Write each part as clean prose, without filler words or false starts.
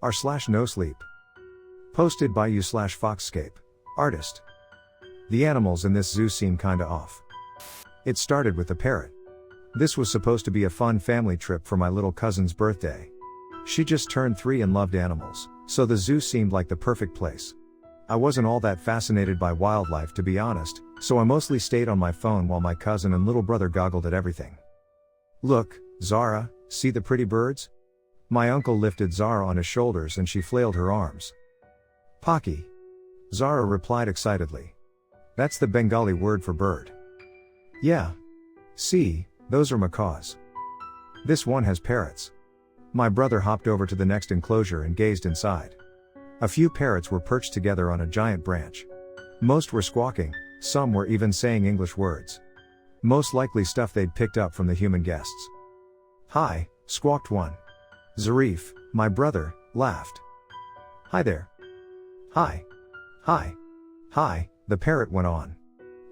r/NoSleep. Posted by you/FoxscapeArtist. The animals in this zoo seem kinda off. It started with the parrot. This was supposed to be a fun family trip for my little cousin's birthday. She just turned 3 and loved animals, so the zoo seemed like the perfect place. I wasn't all that fascinated by wildlife, to be honest, so I mostly stayed on my phone while my cousin and little brother goggled at everything. "Look, Zara, see the pretty birds?" My uncle lifted Zara on his shoulders and she flailed her arms. "Paki," Zara replied excitedly. "That's the Bengali word for bird." "Yeah. See, those are macaws. This one has parrots." My brother hopped over to the next enclosure and gazed inside. A few parrots were perched together on a giant branch. Most were squawking, some were even saying English words. Most likely stuff they'd picked up from the human guests. "Hi," squawked one. Zarif, my brother, laughed. "Hi there." "Hi. Hi. Hi," the parrot went on.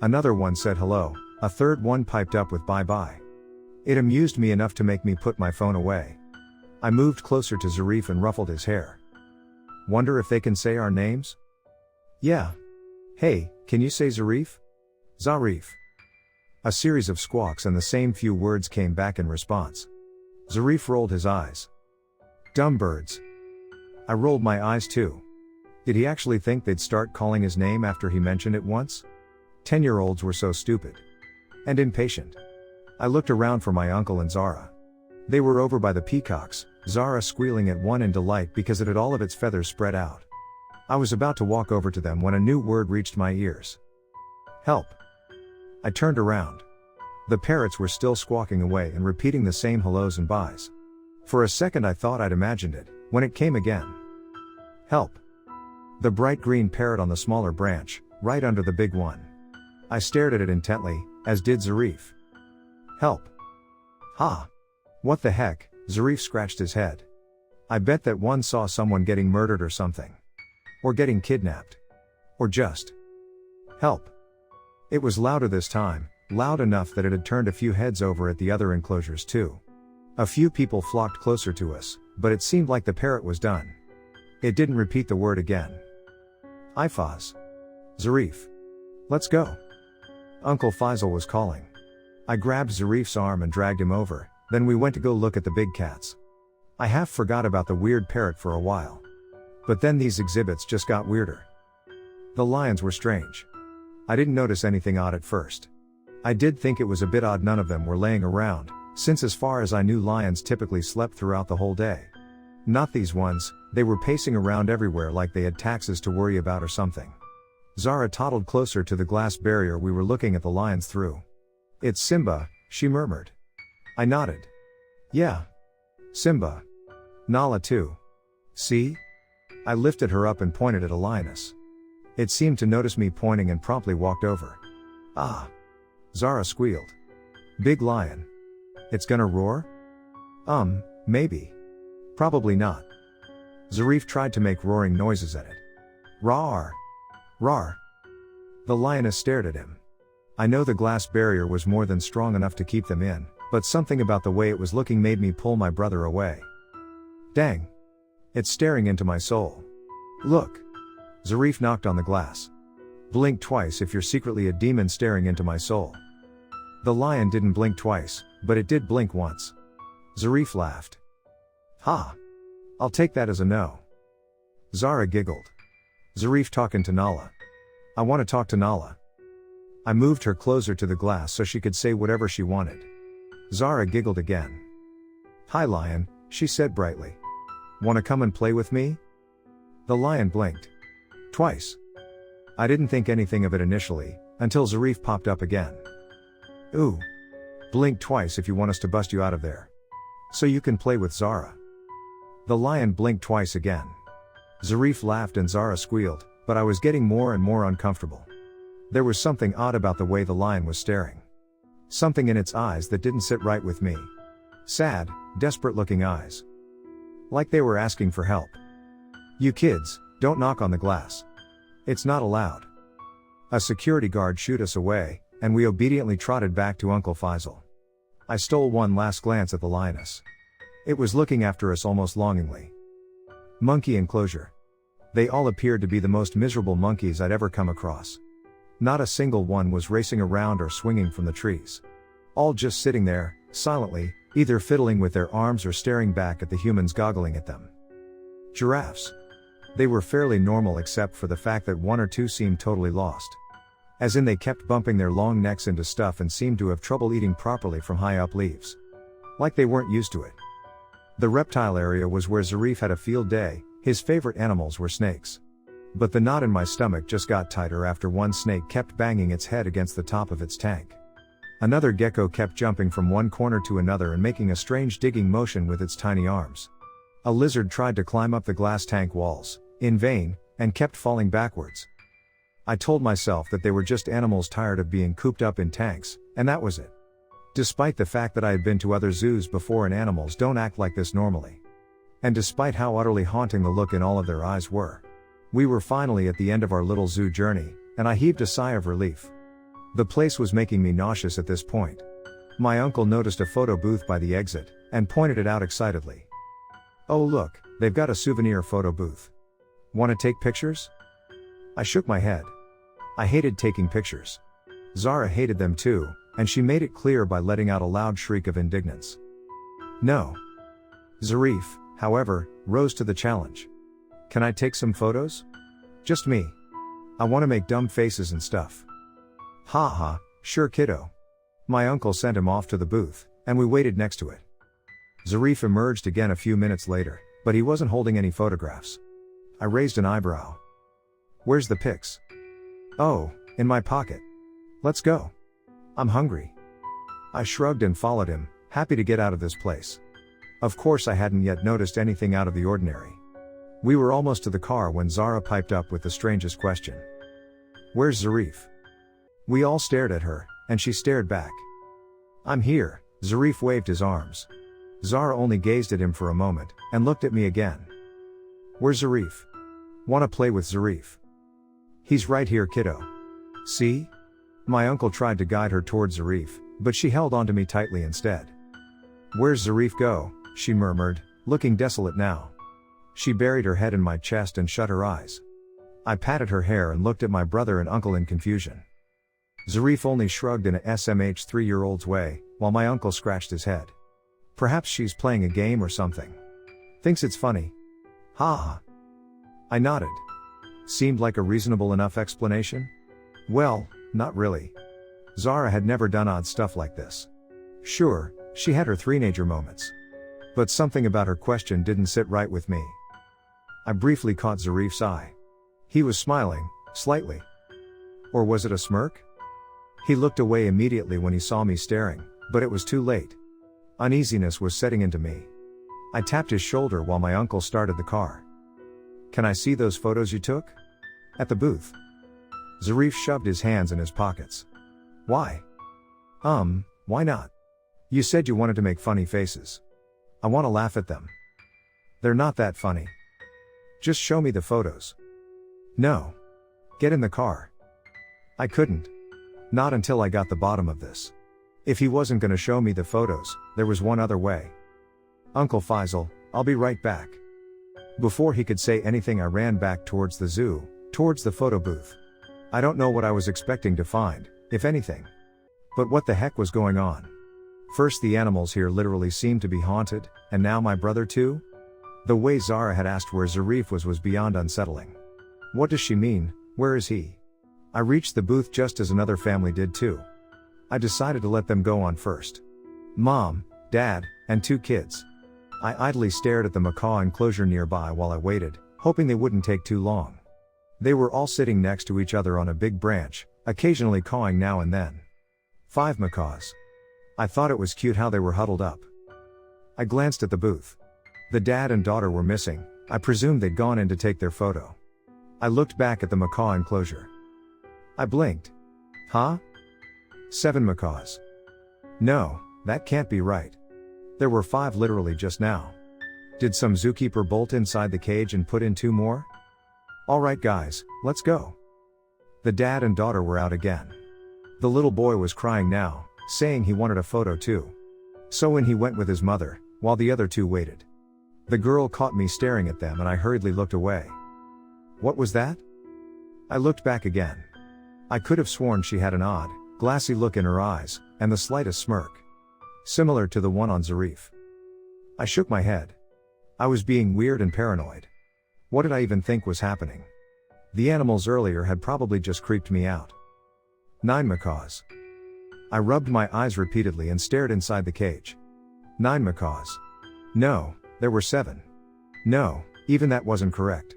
Another one said hello, a third one piped up with bye-bye. It amused me enough to make me put my phone away. I moved closer to Zarif and ruffled his hair. "Wonder if they can say our names?" "Yeah. Hey, can you say Zarif?" "Zarif." A series of squawks and the same few words came back in response. Zarif rolled his eyes. "Dumb birds." I rolled my eyes too. Did he actually think they'd start calling his name after he mentioned it once? 10-year-olds were so stupid. And impatient. I looked around for my uncle and Zara. They were over by the peacocks, Zara squealing at one in delight because it had all of its feathers spread out. I was about to walk over to them when a new word reached my ears. "Help." I turned around. The parrots were still squawking away and repeating the same hellos and byes. For a second I thought I'd imagined it, when it came again. "Help." The bright green parrot on the smaller branch, right under the big one. I stared at it intently, as did Zarif. "Help." "Ha. What the heck?" Zarif scratched his head. "I bet that one saw someone getting murdered or something. Or getting kidnapped. Or just. Help." It was louder this time, loud enough that it had turned a few heads over at the other enclosures too. A few people flocked closer to us, but it seemed like the parrot was done. It didn't repeat the word again. "Ifaz. Zarif. Let's go." Uncle Faisal was calling. I grabbed Zarif's arm and dragged him over, then we went to go look at the big cats. I half forgot about the weird parrot for a while. But then these exhibits just got weirder. The lions were strange. I didn't notice anything odd at first. I did think it was a bit odd none of them were laying around, since as far as I knew lions typically slept throughout the whole day. Not these ones, they were pacing around everywhere like they had taxes to worry about or something. Zara toddled closer to the glass barrier we were looking at the lions through. "It's Simba," she murmured. I nodded. "Yeah. Simba. Nala too. See?" I lifted her up and pointed at a lioness. It seemed to notice me pointing and promptly walked over. "Ah." Zara squealed. "Big lion. It's gonna roar?" Maybe. Probably not." Zarif tried to make roaring noises at it. "Rawr. Rawr." The lioness stared at him. I know the glass barrier was more than strong enough to keep them in, but something about the way it was looking made me pull my brother away. "Dang. It's staring into my soul. Look." Zarif knocked on the glass. "Blink twice if you're secretly a demon staring into my soul." The lion didn't blink twice, but it did blink once. Zarif laughed. "Ha. I'll take that as a no." Zara giggled. "Zarif talking to Nala. I want to talk to Nala." I moved her closer to the glass so she could say whatever she wanted. Zara giggled again. "Hi lion," she said brightly. "Wanna come and play with me?" The lion blinked. Twice. I didn't think anything of it initially, until Zarif popped up again. "Ooh. Blink twice if you want us to bust you out of there. So you can play with Zara." The lion blinked twice again. Zarif laughed and Zara squealed, but I was getting more and more uncomfortable. There was something odd about the way the lion was staring. Something in its eyes that didn't sit right with me. Sad, desperate-looking eyes. Like they were asking for help. "You kids, don't knock on the glass. It's not allowed." A security guard shooed us away, and we obediently trotted back to Uncle Faisal. I stole one last glance at the lioness. It was looking after us almost longingly. Monkey enclosure. They all appeared to be the most miserable monkeys I'd ever come across. Not a single one was racing around or swinging from the trees. All just sitting there, silently, either fiddling with their arms or staring back at the humans goggling at them. Giraffes. They were fairly normal except for the fact that one or two seemed totally lost. As in they kept bumping their long necks into stuff and seemed to have trouble eating properly from high up leaves. Like they weren't used to it. The reptile area was where Zarif had a field day. His favorite animals were snakes. But the knot in my stomach just got tighter after one snake kept banging its head against the top of its tank. Another gecko kept jumping from one corner to another and making a strange digging motion with its tiny arms. A lizard tried to climb up the glass tank walls, in vain, and kept falling backwards. I told myself that they were just animals tired of being cooped up in tanks, and that was it. Despite the fact that I had been to other zoos before and animals don't act like this normally. And despite how utterly haunting the look in all of their eyes were. We were finally at the end of our little zoo journey, and I heaved a sigh of relief. The place was making me nauseous at this point. My uncle noticed a photo booth by the exit, and pointed it out excitedly. "Oh look, they've got a souvenir photo booth. Wanna take pictures?" I shook my head. I hated taking pictures. Zara hated them too, and she made it clear by letting out a loud shriek of indignance. No. Zarif, however, rose to the challenge. "Can I take some photos? Just me. I wanna make dumb faces and stuff." "Ha ha, sure kiddo." My uncle sent him off to the booth, and we waited next to it. Zarif emerged again a few minutes later, but he wasn't holding any photographs. I raised an eyebrow. "Where's the pics?" "Oh, in my pocket. Let's go. I'm hungry." I shrugged and followed him, happy to get out of this place. Of course I hadn't yet noticed anything out of the ordinary. We were almost to the car when Zara piped up with the strangest question. "Where's Zarif?" We all stared at her, and she stared back. "I'm here." Zarif waved his arms. Zara only gazed at him for a moment, and looked at me again. "Where's Zarif? Wanna play with Zarif?" "He's right here kiddo. See?" My uncle tried to guide her towards Zarif, but she held onto me tightly instead. "Where's Zarif go?" she murmured, looking desolate now. She buried her head in my chest and shut her eyes. I patted her hair and looked at my brother and uncle in confusion. Zarif only shrugged in a SMH 3-year-old's way, while my uncle scratched his head. "Perhaps she's playing a game or something. Thinks it's funny. Ha ha." I nodded. Seemed like a reasonable enough explanation? Well, not really. Zara had never done odd stuff like this. Sure, she had her three-nager moments. But something about her question didn't sit right with me. I briefly caught Zarif's eye. He was smiling, slightly. Or was it a smirk? He looked away immediately when he saw me staring, but it was too late. Uneasiness was setting into me. I tapped his shoulder while my uncle started the car. "Can I see those photos you took?" "At the booth." Zarif shoved his hands in his pockets. "Why?" Why not? You said you wanted to make funny faces. I want to laugh at them." "They're not that funny. Just show me the photos." "No. Get in the car." I couldn't. Not until I got the bottom of this. If he wasn't gonna show me the photos, there was one other way. "Uncle Faisal, I'll be right back." Before he could say anything I ran back towards the zoo, towards the photo booth. I don't know what I was expecting to find, if anything. But what the heck was going on? First the animals here literally seemed to be haunted, and now my brother too? The way Zara had asked where Zarif was beyond unsettling. What does she mean, where is he? I reached the booth just as another family did too. I decided to let them go on first. Mom, Dad, and 2 kids. I idly stared at the macaw enclosure nearby while I waited, hoping they wouldn't take too long. They were all sitting next to each other on a big branch, occasionally cawing now and then. 5 macaws. I thought it was cute how they were huddled up. I glanced at the booth. The dad and daughter were missing. I presumed they'd gone in to take their photo. I looked back at the macaw enclosure. I blinked. Huh? 7 macaws. No, that can't be right. There were 5 literally just now. Did some zookeeper bolt inside the cage and put in 2 more? Alright guys, let's go. The dad and daughter were out again. The little boy was crying now, saying he wanted a photo too. So in he went with his mother, while the other two waited. The girl caught me staring at them and I hurriedly looked away. What was that? I looked back again. I could have sworn she had an odd, glassy look in her eyes, and the slightest smirk. Similar to the one on Zarif. I shook my head. I was being weird and paranoid. What did I even think was happening? The animals earlier had probably just creeped me out. 9 macaws. I rubbed my eyes repeatedly and stared inside the cage. 9 macaws. No, there were 7. No, even that wasn't correct.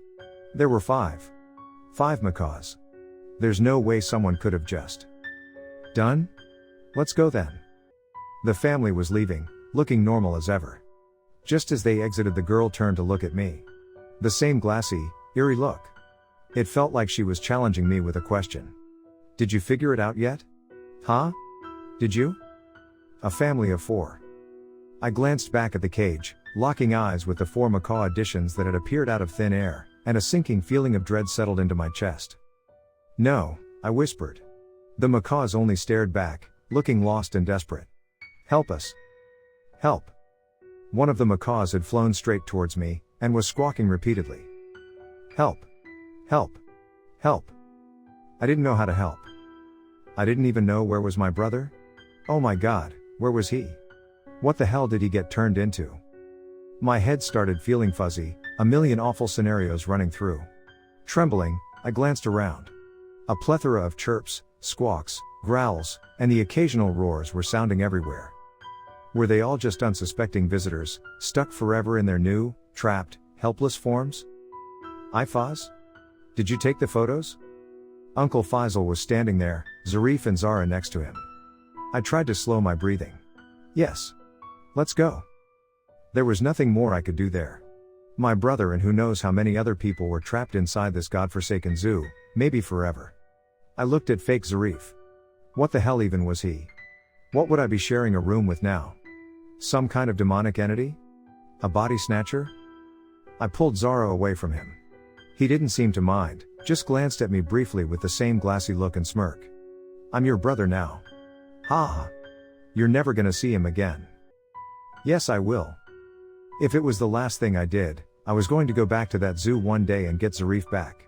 There were 5. 5 macaws. There's no way someone could have just done? Let's go then. The family was leaving, looking normal as ever. Just as they exited, the girl turned to look at me. The same glassy, eerie look. It felt like she was challenging me with a question. Did you figure it out yet? Huh? Did you? A family of 4. I glanced back at the cage, locking eyes with the 4 macaw additions that had appeared out of thin air, and a sinking feeling of dread settled into my chest. No, I whispered. The macaws only stared back, looking lost and desperate. Help us. Help. One of the macaws had flown straight towards me, and was squawking repeatedly. Help. Help. Help. I didn't know how to help. I didn't even know where was my brother. Oh my God, where was he? What the hell did he get turned into? My head started feeling fuzzy, a million awful scenarios running through. Trembling, I glanced around. A plethora of chirps, squawks, growls, and the occasional roars were sounding everywhere. Were they all just unsuspecting visitors, stuck forever in their new, trapped, helpless forms? Foz? Did you take the photos? Uncle Faisal was standing there, Zarif and Zara next to him. I tried to slow my breathing. Yes. Let's go. There was nothing more I could do there. My brother and who knows how many other people were trapped inside this godforsaken zoo, maybe forever. I looked at fake Zarif. What the hell even was he? What would I be sharing a room with now? Some kind of demonic entity? A body snatcher? I pulled Zara away from him. He didn't seem to mind, just glanced at me briefly with the same glassy look and smirk. I'm your brother now. Ha! You're never gonna see him again. Yes, I will. If it was the last thing I did, I was going to go back to that zoo one day and get Zarif back.